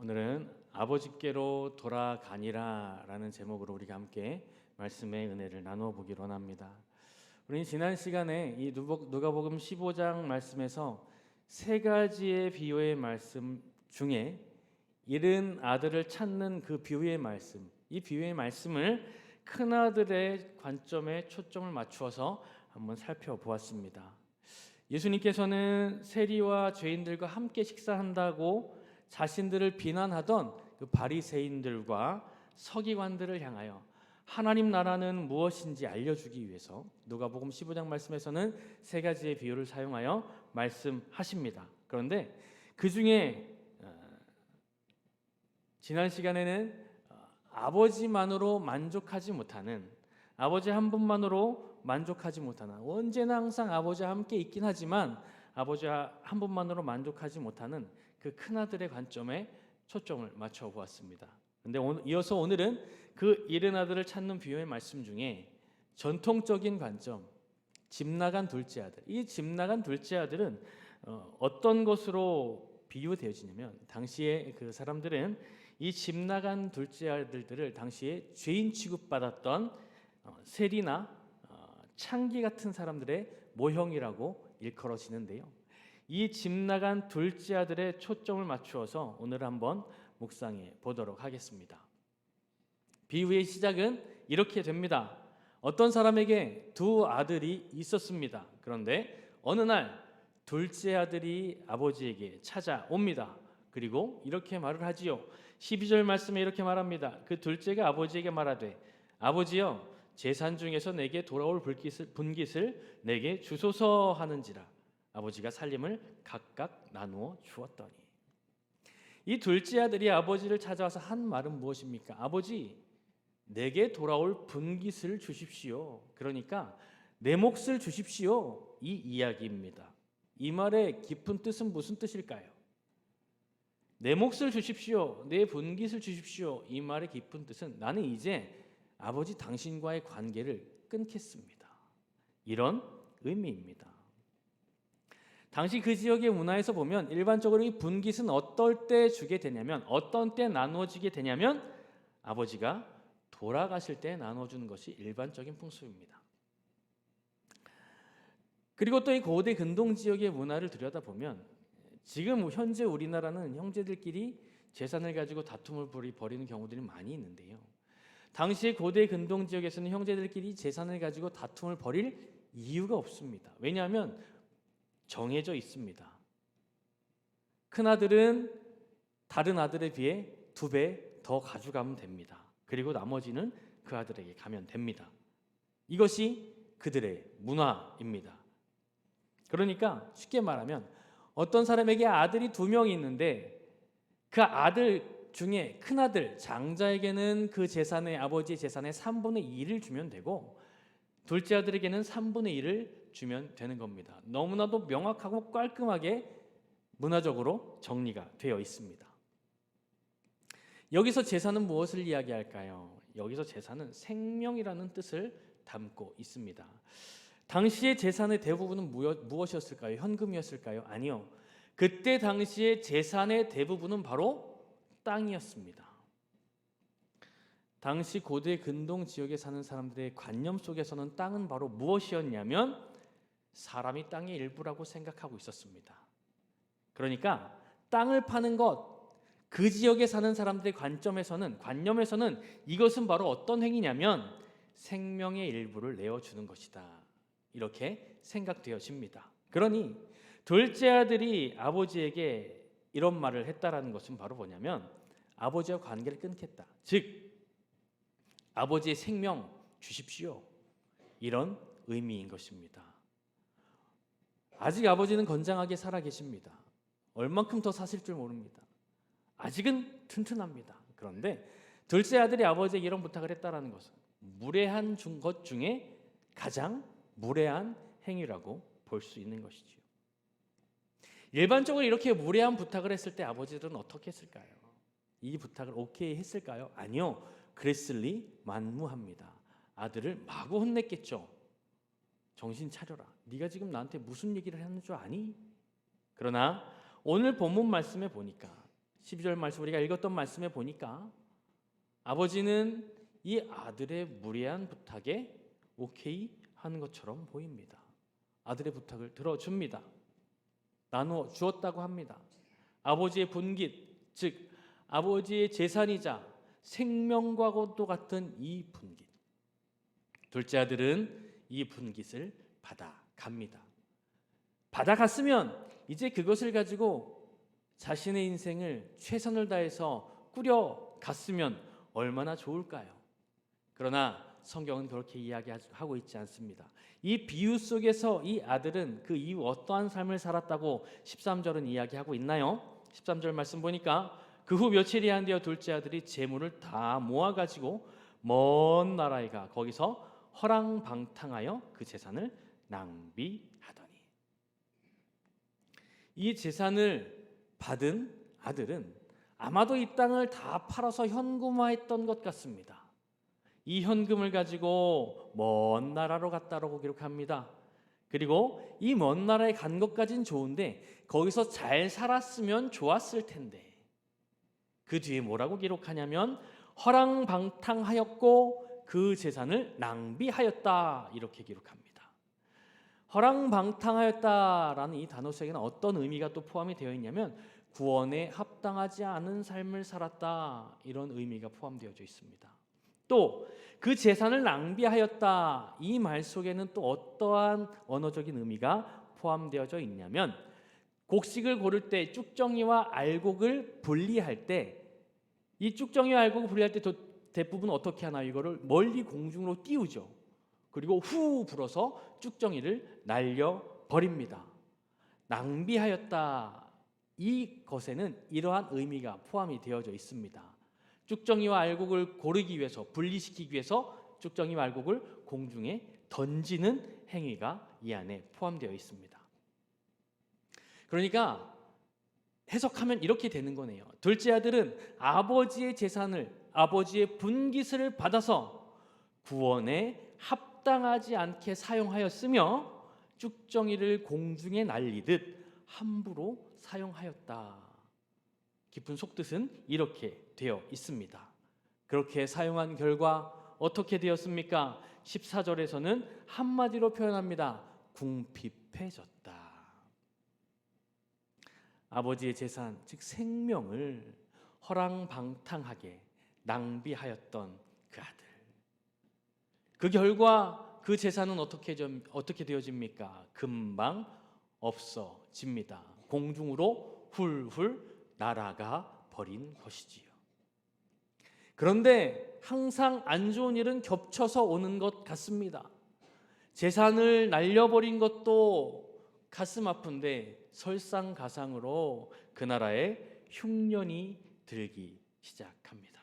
오늘은 아버지께로 돌아가니라 라는 제목으로 우리가 함께 말씀의 은혜를 나누어 보기로 원합니다. 우리 지난 시간에 이 누가복음 15장 말씀에서 세 가지의 비유의 말씀 중에 잃은 아들을 찾는 그 비유의 말씀, 이 비유의 말씀을 큰아들의 관점에 초점을 맞추어서 한번 살펴보았습니다. 예수님께서는 세리와 죄인들과 함께 식사한다고 자신들을 비난하던 그 바리새인들과 서기관들을 향하여 하나님 나라는 무엇인지 알려주기 위해서 누가복음 15장 말씀에서는 세 가지의 비유를 사용하여 말씀하십니다. 그런데 그 중에 지난 시간에는 아버지만으로 만족하지 못하는, 아버지 한 분만으로 만족하지 못하는, 언제나 항상 아버지와 함께 있긴 하지만 아버지 한 분만으로 만족하지 못하는 그 큰아들의 관점에 초점을 맞춰 보았습니다. 그런데 이어서 오늘은 그 잃은 아들을 찾는 비유의 말씀 중에 전통적인 관점, 집 나간 둘째 아들. 이 집 나간 둘째 아들은 어떤 것으로 비유되어지냐면, 당시에 그 사람들은 이 집 나간 둘째 아들들을 당시에 죄인 취급받았던 세리나 창기 같은 사람들의 모형이라고 일컬어지는데요. 이 집 나간 둘째 아들의 초점을 맞추어서 오늘 한번 묵상해 보도록 하겠습니다. 비유의 시작은 이렇게 됩니다. 어떤 사람에게 두 아들이 있었습니다. 그런데 어느 날 둘째 아들이 아버지에게 찾아옵니다. 그리고 이렇게 말을 하지요. 12절 말씀에 이렇게 말합니다. 그 둘째가 아버지에게 말하되, 아버지여, 재산 중에서 내게 돌아올 분깃을 내게 주소서 하는지라. 아버지가 살림을 각각 나누어 주었더니. 이 둘째 아들이 아버지를 찾아와서 한 말은 무엇입니까? 아버지, 내게 돌아올 분깃을 주십시오. 그러니까 내 몫을 주십시오. 이 이야기입니다. 이 말의 깊은 뜻은 무슨 뜻일까요? 내 몫을 주십시오. 내 분깃을 주십시오. 이 말의 깊은 뜻은 나는 이제 아버지 당신과의 관계를 끊겠습니다. 이런 의미입니다. 당시 그 지역의 문화에서 보면 일반적으로 이 분깃은 어떨 때 주게 되냐면, 어떤 때 나누어지게 되냐면 아버지가 돌아가실 때 나눠주는 것이 일반적인 풍습입니다. 그리고 또 이 고대 근동 지역의 문화를 들여다보면 지금 현재 우리나라는 형제들끼리 재산을 가지고 다툼을 벌이는 경우들이 많이 있는데요. 당시 고대 근동 지역에서는 형제들끼리 재산을 가지고 다툼을 벌일 이유가 없습니다. 왜냐하면 정해져 있습니다. 큰아들은 다른 아들에 비해 2배 더 가져가면 됩니다. 그리고 나머지는 그 아들에게 가면 됩니다. 이것이 그들의 문화입니다. 그러니까 쉽게 말하면 어떤 사람에게 아들이 2명이 있는데 그 아들 중에 큰아들 장자에게는 그 재산의, 아버지의 재산의 3분의 2를 주면 되고 둘째 아들에게는 3분의 1을 주면 되는 겁니다. 너무나도 명확하고 깔끔하게 문화적으로 정리가 되어 있습니다. 여기서 재산은 무엇을 이야기할까요? 여기서 재산은 생명이라는 뜻을 담고 있습니다. 당시의 재산의 대부분은 무엇이었을까요? 현금이었을까요? 아니요. 그때 당시의 재산의 대부분은 바로 땅이었습니다. 당시 고대 근동 지역에 사는 사람들의 관념 속에서는 땅은 바로 무엇이었냐면 사람이 땅의 일부라고 생각하고 있었습니다. 그러니까 땅을 파는 것, 그 지역에 사는 사람들의 관념에서는 이것은 바로 어떤 행위냐면 생명의 일부를 내어주는 것이다. 이렇게 생각되어집니다. 그러니 둘째 아들이 아버지에게 이런 말을 했다라는 것은 바로 뭐냐면 아버지와 관계를 끊겠다. 즉 아버지의 생명 주십시오. 이런 의미인 것입니다. 아직 아버지는 건장하게 살아 계십니다. 얼만큼 더 사실 줄 모릅니다. 아직은 튼튼합니다. 그런데 둘째 아들이 아버지에게 이런 부탁을 했다라는 것은 무례한 것 중에 가장 무례한 행위라고 볼 수 있는 것이지요. 일반적으로 이렇게 무례한 부탁을 했을 때 아버지들은 어떻게 했을까요? 이 부탁을 오케이 했을까요? 아니요. 그랬을리 만무합니다. 아들을 마구 혼냈겠죠. 정신 차려라. 네가 지금 나한테 무슨 얘기를 하는 줄 아니? 그러나 오늘 본문 말씀에 보니까 12절 말씀 우리가 읽었던 말씀에 보니까 아버지는 이 아들의 무례한 부탁에 오케이 하는 것처럼 보입니다. 아들의 부탁을 들어줍니다. 나누어 주었다고 합니다. 아버지의 분깃, 즉 아버지의 재산이자 생명과도 같은 이 분깃. 둘째 아들은 이 분깃을 받아갑니다. 받아갔으면 이제 그것을 가지고 자신의 인생을 최선을 다해서 꾸려갔으면 얼마나 좋을까요? 그러나 성경은 그렇게 이야기하고 있지 않습니다. 이 비유 속에서 이 아들은 그 이후 어떠한 삶을 살았다고 13절은 이야기하고 있나요? 13절 말씀 보니까 그 후 며칠이 안 되어 둘째 아들이 재물을 다 모아가지고 먼 나라에 가 거기서 허랑방탕하여 그 재산을 낭비하더니. 이 재산을 받은 아들은 아마도 이 땅을 다 팔아서 현금화했던 것 같습니다. 이 현금을 가지고 먼 나라로 갔다라고 기록합니다. 그리고 이 먼 나라에 간 것까진 좋은데 거기서 잘 살았으면 좋았을 텐데 그 뒤에 뭐라고 기록하냐면 허랑방탕하였고 그 재산을 낭비하였다 이렇게 기록합니다. 허랑방탕하였다라는 이 단어 속에는 어떤 의미가 또 포함이 되어 있냐면 구원에 합당하지 않은 삶을 살았다 이런 의미가 포함되어져 있습니다. 또 그 재산을 낭비하였다 이 말 속에는 또 어떠한 언어적인 의미가 포함되어져 있냐면 곡식을 고를 때 쭉정이와 알곡을 분리할 때 이 쭉정이와 알곡을 분리할 때 대부분 어떻게 하나요? 이거를 멀리 공중으로 띄우죠. 그리고 후 불어서 쭉정이를 날려버립니다. 낭비하였다 이것에는 이러한 의미가 포함이 되어져 있습니다. 쭉정이와 알곡을 고르기 위해서 분리시키기 위해서 쭉정이와 알곡을 공중에 던지는 행위가 이 안에 포함되어 있습니다. 그러니까 해석하면 이렇게 되는 거네요. 둘째 아들은 아버지의 재산을 아버지의 분깃을 받아서 구원에 합당하지 않게 사용하였으며 쭉정이를 공중에 날리듯 함부로 사용하였다. 깊은 속뜻은 이렇게 되어 있습니다. 그렇게 사용한 결과 어떻게 되었습니까? 14절에서는 한마디로 표현합니다. 궁핍해졌다. 아버지의 재산, 즉 생명을 허랑방탕하게 낭비하였던 그 아들. 그 결과 그 재산은 어떻게 되어집니까? 금방 없어집니다. 공중으로 훌훌 날아가 버린 것이지요. 그런데 항상 안 좋은 일은 겹쳐서 오는 것 같습니다. 재산을 날려버린 것도 가슴 아픈데 설상가상으로 그 나라에 흉년이 들기 시작합니다.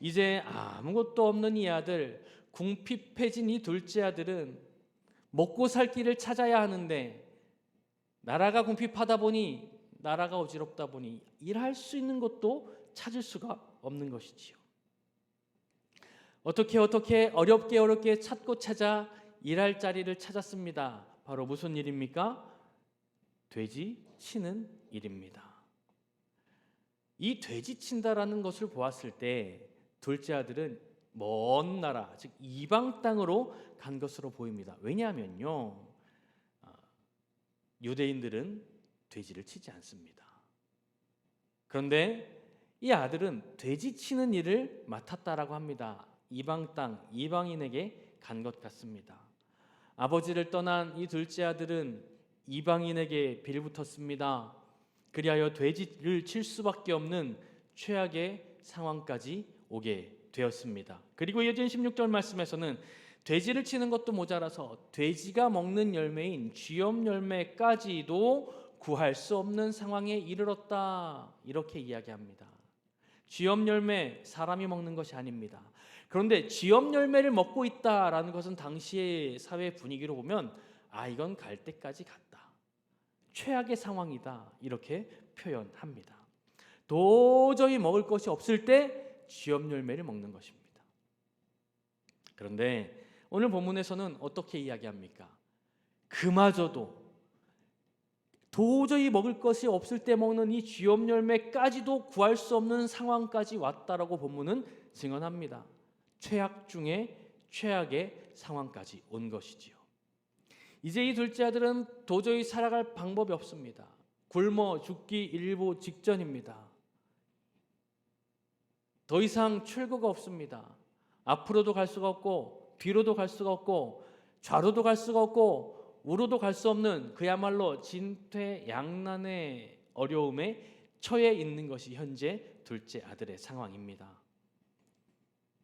이제 아무것도 없는 이 아들, 궁핍해진 이 둘째 아들은 먹고 살 길을 찾아야 하는데 나라가 궁핍하다 보니 나라가 어지럽다 보니 일할 수 있는 것도 찾을 수가 없는 것이지요. 어떻게 어렵게 찾고 찾아 일할 자리를 찾았습니다. 바로 무슨 일입니까? 돼지 치는 일입니다. 이 돼지 친다라는 것을 보았을 때 둘째 아들은 먼 나라, 즉 이방 땅으로 간 것으로 보입니다. 왜냐하면요, 유대인들은 돼지를 치지 않습니다. 그런데 이 아들은 돼지 치는 일을 맡았다라고 합니다. 이방 땅, 이방인에게 간 것 같습니다. 아버지를 떠난 이 둘째 아들은 이방인에게 빌붙었습니다. 그리하여 돼지를 칠 수밖에 없는 최악의 상황까지 오게 되었습니다. 그리고 이어진 16절 말씀에서는 돼지를 치는 것도 모자라서 돼지가 먹는 열매인 쥐염 열매까지도 구할 수 없는 상황에 이르렀다. 이렇게 이야기합니다. 쥐염 열매 사람이 먹는 것이 아닙니다. 그런데 쥐염 열매를 먹고 있다라는 것은 당시의 사회 분위기로 보면 이건 갈 때까지 갔다. 최악의 상황이다. 이렇게 표현합니다. 도저히 먹을 것이 없을 때 쥐염 열매를 먹는 것입니다. 그런데 오늘 본문에서는 어떻게 이야기합니까? 그마저도 도저히 먹을 것이 없을 때 먹는 이 쥐염 열매까지도 구할 수 없는 상황까지 왔다라고 본문은 증언합니다. 최악 중에 최악의 상황까지 온 것이지요. 이제 이 둘째 아들은 도저히 살아갈 방법이 없습니다. 굶어 죽기 일보 직전입니다. 더 이상 출구가 없습니다. 앞으로도 갈 수가 없고 뒤로도 갈 수가 없고 좌로도 갈 수가 없고 우로도 갈 수 없는 그야말로 진퇴양난의 어려움에 처해 있는 것이 현재 둘째 아들의 상황입니다.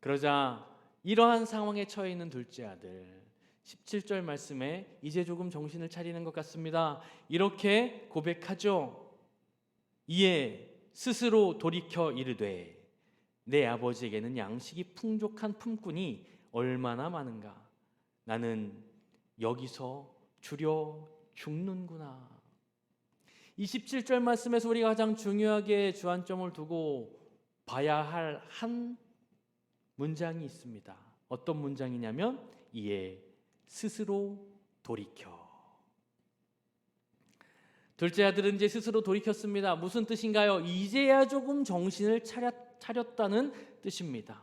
그러자 이러한 상황에 처해 있는 둘째 아들 17절 말씀에 이제 조금 정신을 차리는 것 같습니다. 이렇게 고백하죠. 이에 스스로 돌이켜 이르되 내 아버지에게는 양식이 풍족한 품꾼이 얼마나 많은가. 나는 여기서 주려 죽는구나. 이 17절 말씀에서 우리가 가장 중요하게 주안점을 두고 봐야 할 한 문장이 있습니다. 어떤 문장이냐면 이에 스스로 돌이켜. 둘째 아들은 이제 스스로 돌이켰습니다. 무슨 뜻인가요? 이제야 조금 정신을 차렸다는 뜻입니다.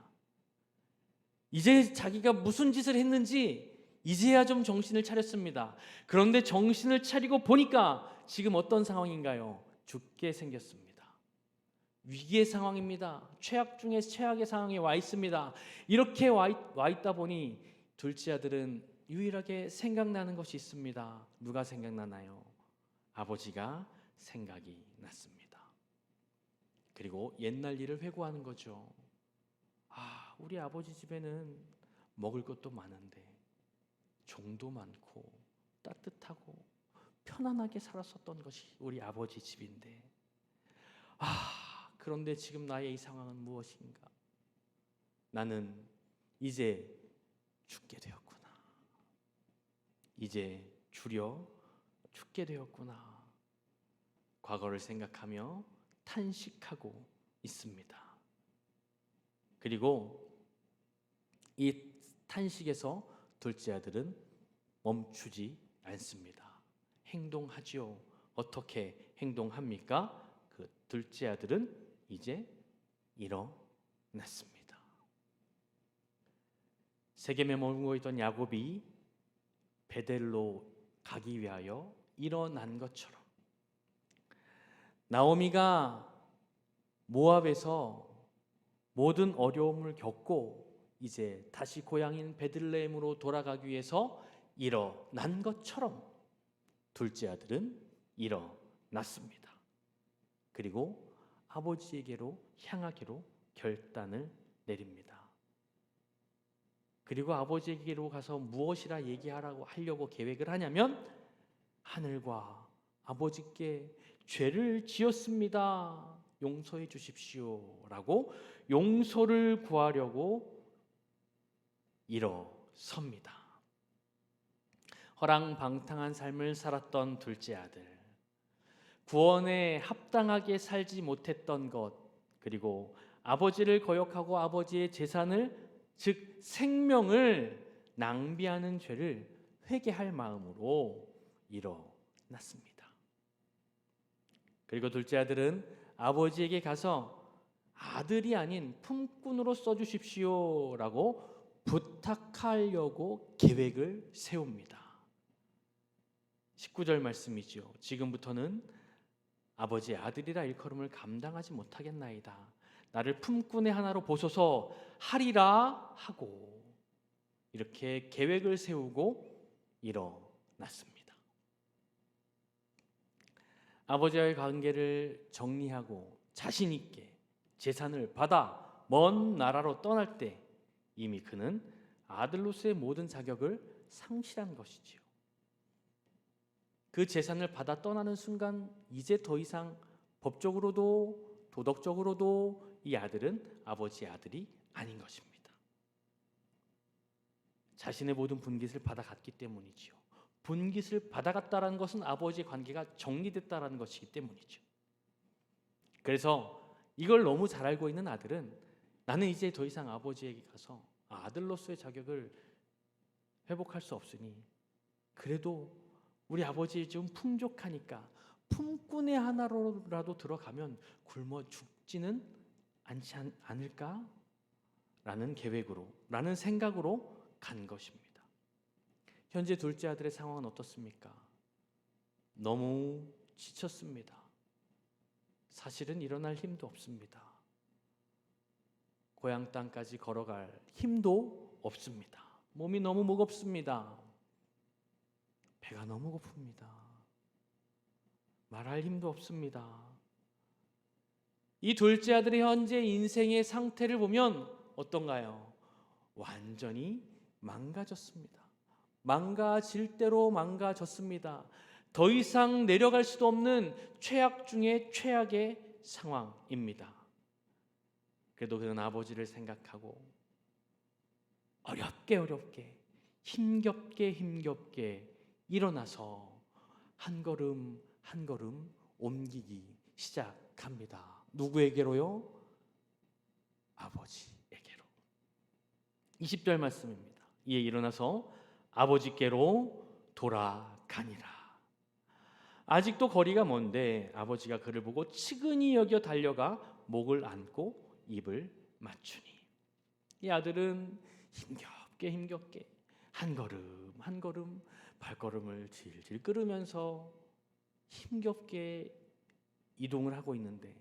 이제 자기가 무슨 짓을 했는지 이제야 좀 정신을 차렸습니다. 그런데 정신을 차리고 보니까 지금 어떤 상황인가요? 죽게 생겼습니다. 위기의 상황입니다. 최악 중에 최악의 상황에 와 있습니다. 이렇게 와 있다 보니 둘째 아들은 유일하게 생각나는 것이 있습니다. 누가 생각나나요? 아버지가 생각이 났습니다. 그리고 옛날 일을 회고하는 거죠. 우리 아버지 집에는 먹을 것도 많은데 종도 많고 따뜻하고 편안하게 살았었던 것이 우리 아버지 집인데 그런데 지금 나의 이 상황은 무엇인가? 나는 이제 죽게 되었구나. 이제 주려 죽게 되었구나. 과거를 생각하며 탄식하고 있습니다. 그리고 이 탄식에서 둘째 아들은 멈추지 않습니다. 행동하지요. 어떻게 행동합니까? 그 둘째 아들은 이제 일어났습니다. 세겜에 머물고 있던 야곱이 베델로 가기 위하여 일어난 것처럼 나오미가 모압에서 모든 어려움을 겪고 이제 다시 고향인 베들레헴으로 돌아가기 위해서 일어난 것처럼 둘째 아들은 일어났습니다. 그리고 아버지에게로 향하기로 결단을 내립니다. 그리고 아버지에게로 가서 무엇이라 하려고 계획을 하냐면 하늘과 아버지께 죄를 지었습니다. 용서해 주십시오. 라고 용서를 구하려고 일어섭니다. 허랑방탕한 삶을 살았던 둘째 아들, 구원에 합당하게 살지 못했던 것, 그리고 아버지를 거역하고 아버지의 재산을, 즉 생명을 낭비하는 죄를 회개할 마음으로 일어났습니다. 그리고 둘째 아들은 아버지에게 가서 아들이 아닌 품꾼으로 써주십시오 라고 부탁하려고 계획을 세웁니다. 19절 말씀이죠. 지금부터는 아버지의 아들이라 일컬음을 감당하지 못하겠나이다. 나를 품꾼의 하나로 보소서 하리라 하고 이렇게 계획을 세우고 일어났습니다. 아버지와의 관계를 정리하고 자신 있게 재산을 받아 먼 나라로 떠날 때 이미 그는 아들로서의 모든 자격을 상실한 것이지요. 그 재산을 받아 떠나는 순간 이제 더 이상 법적으로도 도덕적으로도 이 아들은 아버지의 아들이 아닌 것입니다. 자신의 모든 분깃을 받아갔기 때문이지요. 분깃을 받아갔다는 것은 아버지의 관계가 정리됐다는 것이기 때문이죠. 그래서 이걸 너무 잘 알고 있는 아들은 나는 이제 더 이상 아버지에게 가서 아들로서의 자격을 회복할 수 없으니 그래도 우리 아버지 좀 풍족하니까 품꾼의 하나로라도 들어가면 굶어 죽지는 않지 않을까? 라는 계획으로, 라는 생각으로 간 것입니다. 현재 둘째 아들의 상황은 어떻습니까? 너무 지쳤습니다. 사실은 일어날 힘도 없습니다. 고향 땅까지 걸어갈 힘도 없습니다. 몸이 너무 무겁습니다. 배가 너무 고픕니다. 말할 힘도 없습니다. 이 둘째 아들의 현재 인생의 상태를 보면 어떤가요? 완전히 망가졌습니다. 망가질 대로 망가졌습니다. 더 이상 내려갈 수도 없는 최악 중에 최악의 상황입니다. 그래도 그는 아버지를 생각하고 어렵게 힘겹게 일어나서 한 걸음 한 걸음 옮기기 시작합니다. 누구에게로요? 아버지에게로. 20절 말씀입니다. 이에 일어나서 아버지께로 돌아가니라. 아직도 거리가 먼데 아버지가 그를 보고 측은히 여겨 달려가 목을 안고 입을 맞추니, 이 아들은 힘겹게 한 걸음 한 걸음 발걸음을 질질 끌으면서 힘겹게 이동을 하고 있는데,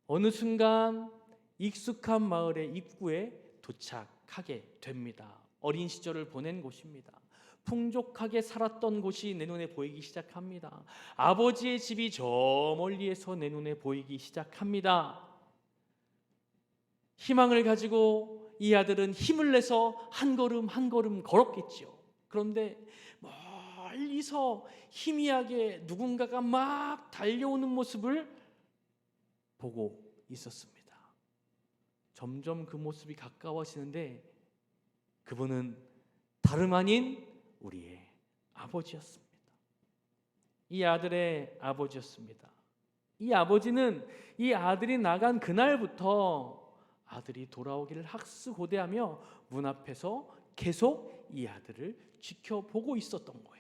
어느 순간 익숙한 마을의 입구에 도착하게 됩니다. 어린 시절을 보낸 곳입니다. 풍족하게 살았던 곳이 내 눈에 보이기 시작합니다. 아버지의 집이 저 멀리에서 내 눈에 보이기 시작합니다. 희망을 가지고 이 아들은 힘을 내서 한 걸음 한 걸음 걸었겠지요. 그런데 멀리서 희미하게 누군가가 막 달려오는 모습을 보고 있었습니다. 점점 그 모습이 가까워지는데 그분은 다름 아닌 우리의 아버지였습니다. 이 아들의 아버지였습니다. 이 아버지는 이 아들이 나간 그날부터 아들이 돌아오기를 학수고대하며 문 앞에서 계속 이 아들을 지켜보고 있었던 거예요.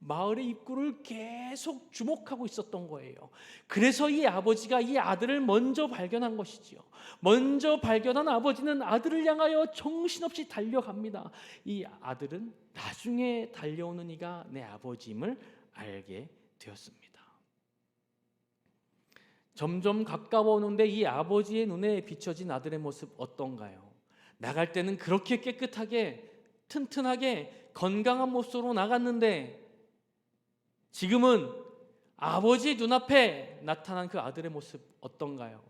마을의 입구를 계속 주목하고 있었던 거예요. 그래서 이 아버지가 이 아들을 먼저 발견한 것이지요. 먼저 발견한 아버지는 아들을 향하여 정신없이 달려갑니다. 이 아들은 나중에 달려오는 이가 내 아버지임을 알게 되었습니다. 점점 가까워오는데 이 아버지의 눈에 비춰진 아들의 모습 어떤가요? 나갈 때는 그렇게 깨끗하게 튼튼하게 건강한 모습으로 나갔는데 지금은 아버지 눈앞에 나타난 그 아들의 모습 어떤가요?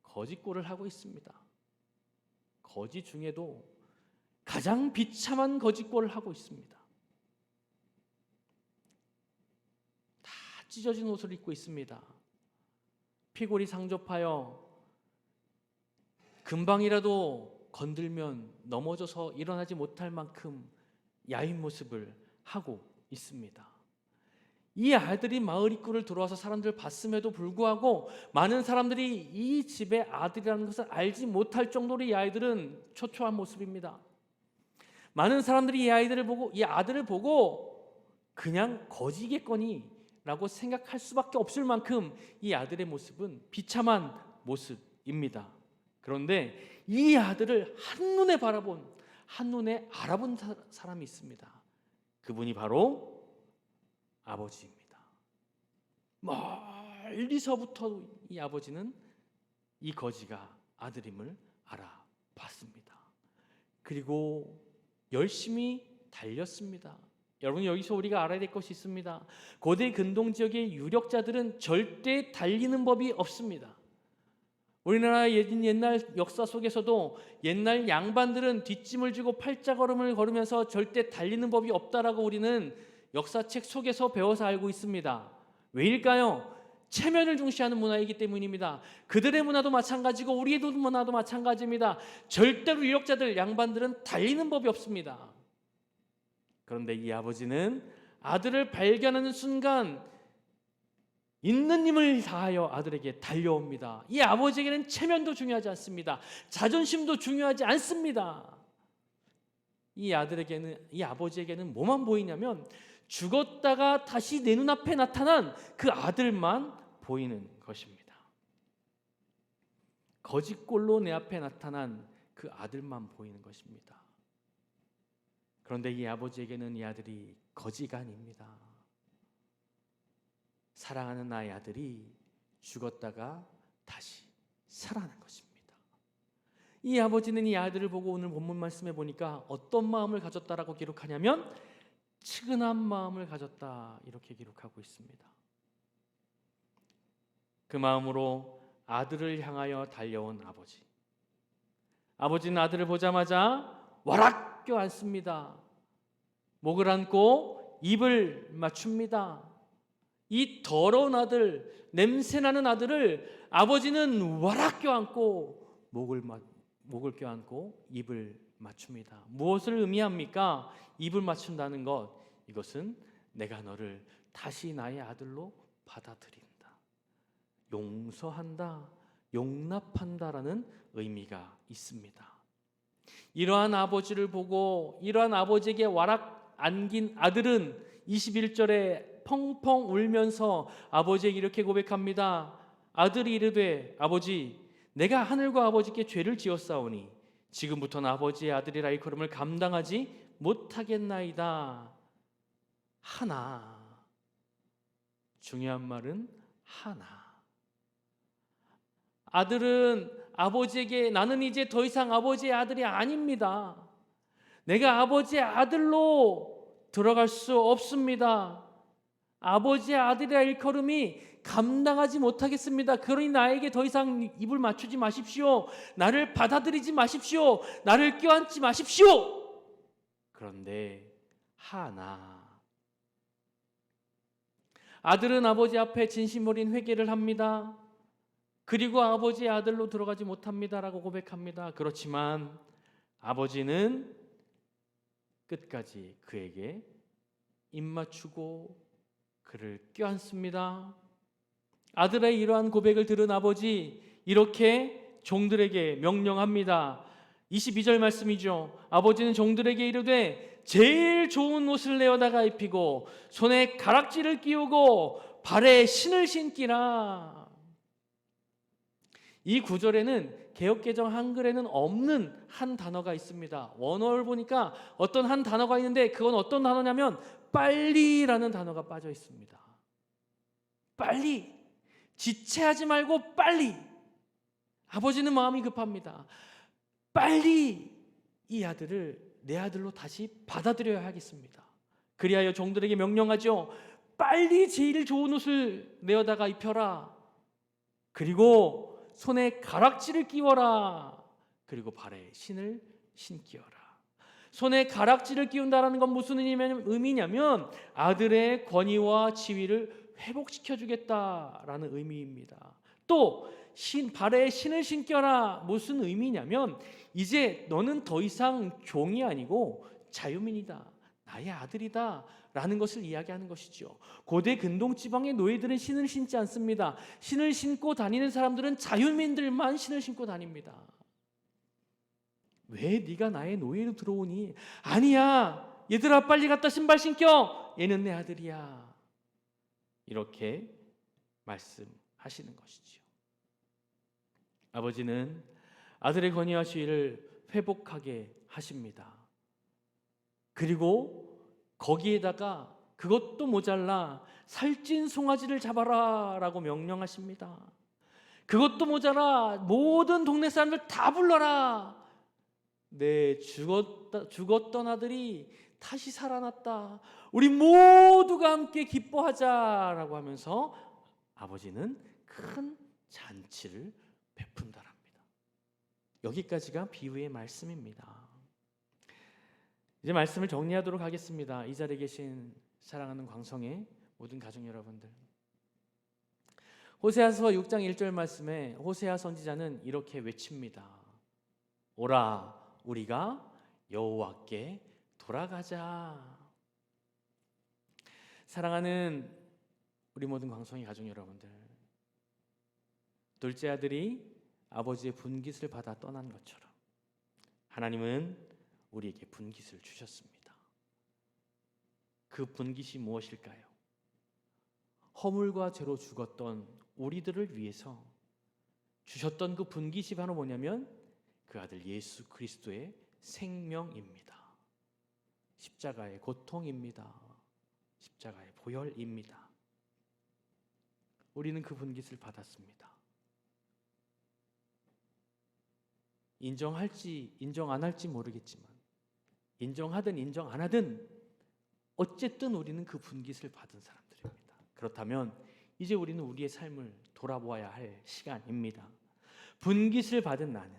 거짓골을 하고 있습니다. 거짓 중에도 가장 비참한 거짓골을 하고 있습니다. 다 찢어진 옷을 입고 있습니다. 피골이 상접하여 금방이라도 건들면 넘어져서 일어나지 못할 만큼 야윈 모습을 하고 있습니다. 이 아들이 마을 입구를 들어와서 사람들 봤음에도 불구하고 많은 사람들이 이 집의 아들이라는 것을 알지 못할 정도로 이 아이들은 초췌한 모습입니다. 많은 사람들이 이 아들을 보고 그냥 거지겠거니라고 생각할 수밖에 없을 만큼 이 아들의 모습은 비참한 모습입니다. 그런데 이 아들을 한눈에 알아본 사람이 있습니다. 그분이 바로 아버지입니다. 멀리서부터 이 아버지는 이 거지가 아들임을 알아봤습니다. 그리고 열심히 달렸습니다. 여러분, 여기서 우리가 알아야 될 것이 있습니다. 고대 근동 지역의 유력자들은 절대 달리는 법이 없습니다. 우리나라 옛날 역사 속에서도 옛날 양반들은 뒷짐을 지고 팔자걸음을 걸으면서 절대 달리는 법이 없다라고 우리는 역사책 속에서 배워서 알고 있습니다. 왜일까요? 체면을 중시하는 문화이기 때문입니다. 그들의 문화도 마찬가지고 우리의 문화도 마찬가지입니다. 절대로 유력자들, 양반들은 달리는 법이 없습니다. 그런데 이 아버지는 아들을 발견하는 순간 있는 힘을 다하여 아들에게 달려옵니다. 이 아버지에게는 체면도 중요하지 않습니다. 자존심도 중요하지 않습니다. 이 아버지에게는 뭐만 보이냐면 죽었다가 다시 내 눈앞에 나타난 그 아들만 보이는 것입니다. 거짓골로 내 앞에 나타난 그 아들만 보이는 것입니다. 그런데 이 아버지에게는 이 아들이 거지가 아닙니다. 사랑하는 나의 아들이 죽었다가 다시 살아난 것입니다. 이 아버지는 이 아들을 보고 오늘 본문 말씀에 보니까 어떤 마음을 가졌다라고 기록하냐면 측은한 마음을 가졌다 이렇게 기록하고 있습니다. 그 마음으로 아들을 향하여 달려온 아버지. 아버지는 아들을 보자마자 와락 껴안습니다. 목을 안고 입을 맞춥니다. 이 더러운 아들, 냄새나는 아들을 아버지는 와락 껴안고 목을 껴안고 입을 맞춥니다. 무엇을 의미합니까? 입을 맞춘다는 것, 이것은 내가 너를 다시 나의 아들로 받아들인다, 용서한다, 용납한다라는 의미가 있습니다. 이러한 아버지를 보고 이러한 아버지에게 와락 안긴 아들은 21절에 펑펑 울면서 아버지에게 이렇게 고백합니다. 아들이 이르되 아버지, 내가 하늘과 아버지께 죄를 지었사오니 지금부터는 아버지의 아들이라 일컬음을 감당하지 못하겠나이다. 하나, 중요한 말은 하나. 아들은 아버지에게 나는 이제 더 이상 아버지의 아들이 아닙니다. 내가 아버지의 아들로 들어갈 수 없습니다. 아버지의 아들이라 일컬음이 감당하지 못하겠습니다. 그러니 나에게 더 이상 입을 맞추지 마십시오. 나를 받아들이지 마십시오. 나를 껴안지 마십시오. 그런데 하나, 아들은 아버지 앞에 진심 어린 회개를 합니다. 그리고 아버지의 아들로 들어가지 못합니다라고 고백합니다. 그렇지만 아버지는 끝까지 그에게 입 맞추고 그를 껴안습니다. 아들의 이러한 고백을 들은 아버지, 이렇게 종들에게 명령합니다. 22절 말씀이죠. 아버지는 종들에게 이르되 제일 좋은 옷을 내어다가 입히고 손에 가락지를 끼우고 발에 신을 신기라. 이 구절에는 개역개정 한글에는 없는 한 단어가 있습니다. 원어를 보니까 어떤 한 단어가 있는데 그건 어떤 단어냐면 빨리라는 단어가 빠져 있습니다. 빨리, 지체하지 말고 빨리. 아버지는 마음이 급합니다. 빨리 이 아들을 내 아들로 다시 받아들여야 하겠습니다. 그리하여 종들에게 명령하죠. 빨리 제일 좋은 옷을 내어다가 입혀라. 그리고 손에 가락지를 끼워라. 그리고 발에 신을 신기어라. 손에 가락지를 끼운다는 건 무슨 의미냐면 아들의 권위와 지위를 회복시켜 주겠다라는 의미입니다. 또 발에 신을 신겨라. 무슨 의미냐면 이제 너는 더 이상 종이 아니고 자유민이다, 나의 아들이다 라는 것을 이야기하는 것이죠. 고대 근동 지방의 노예들은 신을 신지 않습니다. 신을 신고 다니는 사람들은 자유민들만 신을 신고 다닙니다. 왜 네가 나의 노예로 들어오니? 아니야, 얘들아 빨리 갔다 신발 신겨, 얘는 내 아들이야. 이렇게 말씀하시는 것이죠. 아버지는 아들의 권위와 지위를 회복하게 하십니다. 그리고 거기에다가 그것도 모자라 살찐 송아지를 잡아라 라고 명령하십니다. 그것도 모자라 모든 동네 사람들 다 불러라. 내 죽었던 아들이 다시 살아났다. 우리 모두가 함께 기뻐하자라고 하면서 아버지는 큰 잔치를 베푼다랍니다. 여기까지가 비유의 말씀입니다. 이제 말씀을 정리하도록 하겠습니다. 이 자리에 계신 사랑하는 광성의 모든 가족 여러분들, 호세아서 6장 1절 말씀에 호세아 선지자는 이렇게 외칩니다. 오라, 우리가 여호와께 돌아가자. 사랑하는 우리 모든 광성의 가족 여러분들, 둘째 아들이 아버지의 분깃을 받아 떠난 것처럼 하나님은 우리에게 분깃을 주셨습니다. 그 분깃이 무엇일까요? 허물과 죄로 죽었던 우리들을 위해서 주셨던 그 분깃이 바로 뭐냐면 그 아들 예수 그리스도의 생명입니다. 십자가의 고통입니다. 십자가의 보혈입니다. 우리는 그 분깃을 받았습니다. 인정할지 인정 안 할지 모르겠지만 인정하든 인정 안 하든 어쨌든 우리는 그 분깃을 받은 사람들입니다. 그렇다면 이제 우리는 우리의 삶을 돌아보아야 할 시간입니다. 분깃을 받은 나는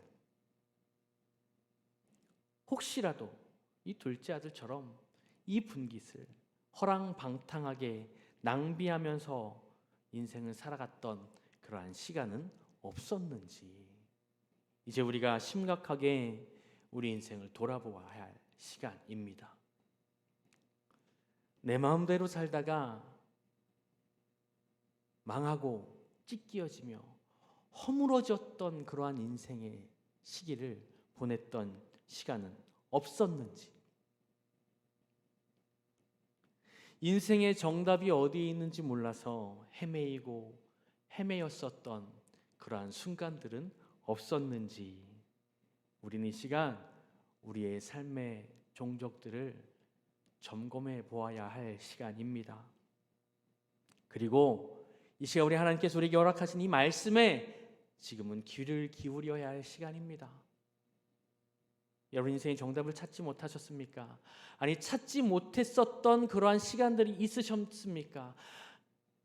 혹시라도 이 둘째 아들처럼 이 분깃을 허랑방탕하게 낭비하면서 인생을 살아갔던 그러한 시간은 없었는지, 이제 우리가 심각하게 우리 인생을 돌아보아야 할 시간입니다. 내 마음대로 살다가 망하고 찢기어지며 허물어졌던 그러한 인생의 시기를 보냈던 시간은 없었는지, 인생의 정답이 어디에 있는지 몰라서 헤매였었던 그러한 순간들은 없었는지, 우리는 이 시간 우리의 삶의 종족들을 점검해 보아야 할 시간입니다. 그리고 이 시간 우리 하나님께서 우리에게 허락하신 이 말씀에 지금은 귀를 기울여야 할 시간입니다. 여러분 인생의 정답을 찾지 못하셨습니까? 아니 찾지 못했었던 그러한 시간들이 있으셨습니까?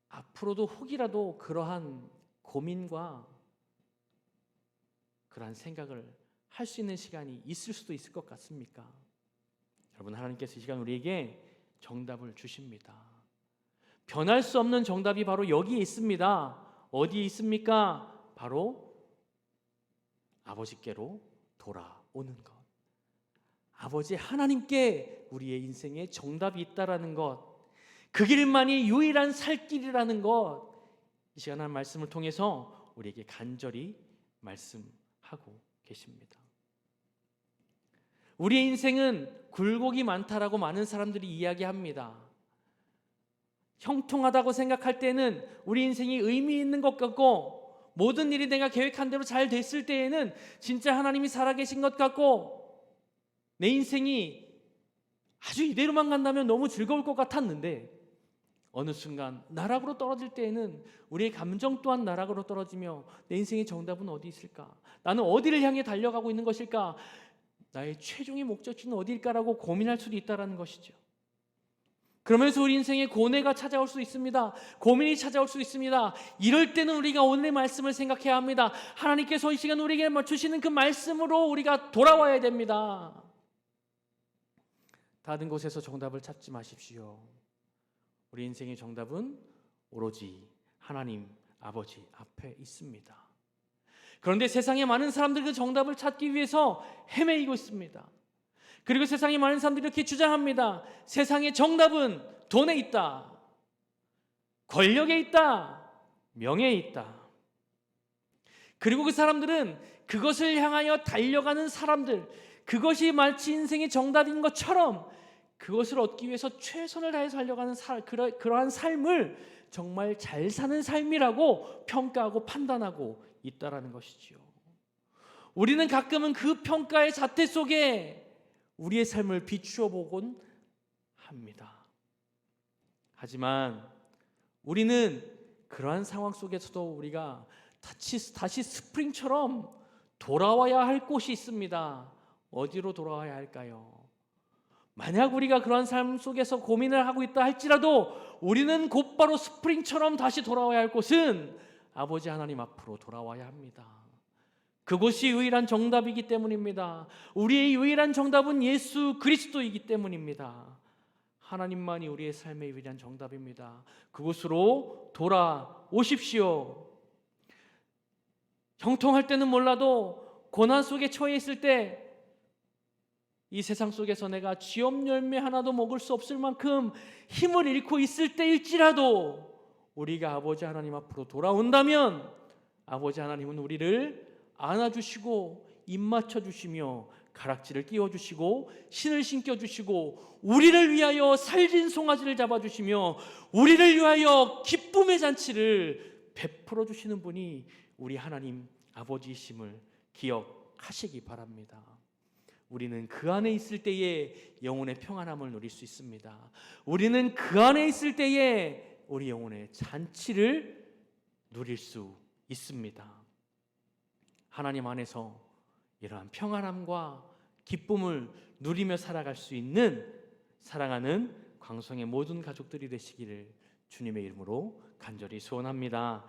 앞으로도 혹이라도 그러한 고민과 그러한 생각을 할 수 있는 시간이 있을 수도 있을 것 같습니까? 여러분 하나님께서 이 시간 우리에게 정답을 주십니다. 변할 수 없는 정답이 바로 여기에 있습니다. 어디에 있습니까? 바로 아버지께로 돌아오는 것. 아버지 하나님께 우리의 인생에 정답이 있다라는 것, 그 길만이 유일한 살 길이라는 것, 이 시간 하나님 말씀을 통해서 우리에게 간절히 말씀하고 계십니다. 우리의 인생은 굴곡이 많다라고 많은 사람들이 이야기합니다. 형통하다고 생각할 때는 우리 인생이 의미 있는 것 같고, 모든 일이 내가 계획한 대로 잘 됐을 때에는 진짜 하나님이 살아계신 것 같고, 내 인생이 아주 이대로만 간다면 너무 즐거울 것 같았는데 어느 순간 나락으로 떨어질 때에는 우리의 감정 또한 나락으로 떨어지며 내 인생의 정답은 어디 있을까? 나는 어디를 향해 달려가고 있는 것일까? 나의 최종의 목적지는 어디일까라고 고민할 수도 있다는 것이죠. 그러면서 우리 인생에 고뇌가 찾아올 수 있습니다. 고민이 찾아올 수 있습니다. 이럴 때는 우리가 오늘의 말씀을 생각해야 합니다. 하나님께서 이 시간 우리에게 주시는 그 말씀으로 우리가 돌아와야 됩니다. 다른 곳에서 정답을 찾지 마십시오. 우리 인생의 정답은 오로지 하나님 아버지 앞에 있습니다. 그런데 세상에 많은 사람들이 그 정답을 찾기 위해서 헤매이고 있습니다. 그리고 세상에 많은 사람들이 이렇게 주장합니다. 세상의 정답은 돈에 있다, 권력에 있다, 명예에 있다. 그리고 그 사람들은 그것을 향하여 달려가는 사람들, 그것이 마치 인생의 정답인 것처럼 그것을 얻기 위해서 최선을 다해 살려가는 그러한 삶을 정말 잘 사는 삶이라고 평가하고 판단하고 있다라는 것이지요. 우리는 가끔은 그 평가의 잣대 속에 우리의 삶을 비추어 보곤 합니다. 하지만 우리는 그러한 상황 속에서도 우리가 다시 스프링처럼 돌아와야 할 곳이 있습니다. 어디로 돌아와야 할까요? 만약 우리가 그러한 삶 속에서 고민을 하고 있다 할지라도 우리는 곧바로 스프링처럼 다시 돌아와야 할 곳은 아버지 하나님 앞으로 돌아와야 합니다. 그곳이 유일한 정답이기 때문입니다. 우리의 유일한 정답은 예수 그리스도이기 때문입니다. 하나님만이 우리의 삶의 유일한 정답입니다. 그곳으로 돌아오십시오. 형통할 때는 몰라도 고난 속에 처해 있을 때, 이 세상 속에서 내가 쥐업 열매 하나도 먹을 수 없을 만큼 힘을 잃고 있을 때일지라도 우리가 아버지 하나님 앞으로 돌아온다면 아버지 하나님은 우리를 안아주시고 입 맞춰주시며 가락지를 끼워주시고 신을 신겨주시고 우리를 위하여 살진 송아지를 잡아주시며 우리를 위하여 기쁨의 잔치를 베풀어 주시는 분이 우리 하나님 아버지이심을 기억하시기 바랍니다. 우리는 그 안에 있을 때에 영혼의 평안함을 누릴 수 있습니다. 우리는 그 안에 있을 때에 우리 영혼의 잔치를 누릴 수 있습니다. 하나님 안에서 이러한 평안함과 기쁨을 누리며 살아갈 수 있는 사랑하는 광성의 모든 가족들이 되시기를 주님의 이름으로 간절히 소원합니다.